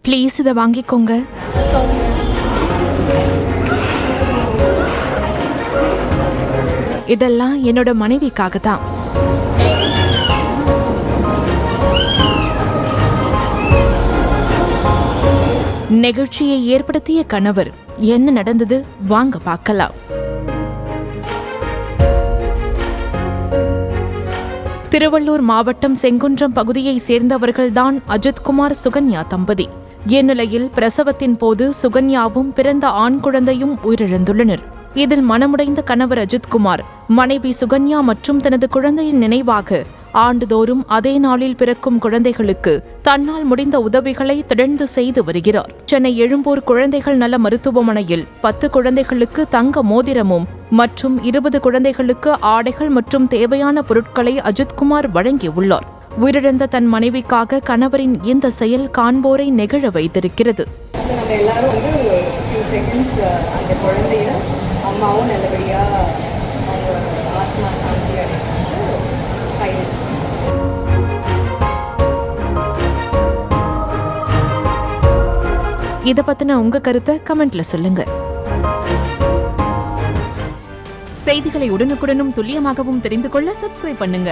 Please இதை வாங்கிக்கோங்க. இதெல்லாம் என்னோட மனைவிக்காக தான். நெகிழ்ச்சியை ஏற்படுத்திய கணவர். என்ன நடந்தது வாங்க பார்க்கலாம். திருவள்ளூர் மாவட்டம் செங்குன்றம் பகுதியை சேர்ந்தவர்கள்தான் அஜித்குமார் சுகன்யா தம்பதி. இந்நிலையில் பிரசவத்தின் போது சுகன்யாவும் பிறந்த ஆண் குழந்தையும் உயிரிழந்துள்ளனர். இதில் மனமுடைந்த கணவர் அஜித்குமார் மனைவி சுகன்யா மற்றும் தனது குழந்தையின் நினைவாக ஆண்டுதோறும் அதே நாளில் பிறக்கும் குழந்தைகளுக்கு தன்னால் முடிந்த உதவிகளை தொடர்ந்து செய்து வருகிறார். சென்னை எழும்பூர் குழந்தைகள் நல மருத்துவமனையில் 10 குழந்தைகளுக்கு தங்க மோதிரமும் மற்றும் 20 குழந்தைகளுக்கு ஆடைகள் மற்றும் தேவையான பொருட்களை அஜித்குமார் வழங்கியுள்ளார். உயிரிழந்த தன் மனைவிக்காக கணவரின் இந்த செயல் காண்போரை நெகிழ வைத்திருக்கிறது. அம்மாவும் நல்லபடியாக அவங்க ஆத்மா சாந்தி அடைந்து. இதை பத்தின உங்க கருத்தை கமெண்ட்ல சொல்லுங்க. செய்திகளை உடனுக்குடனும் துல்லியமாகவும் தெரிந்து கொள்ள சப்ஸ்கிரைப் பண்ணுங்க.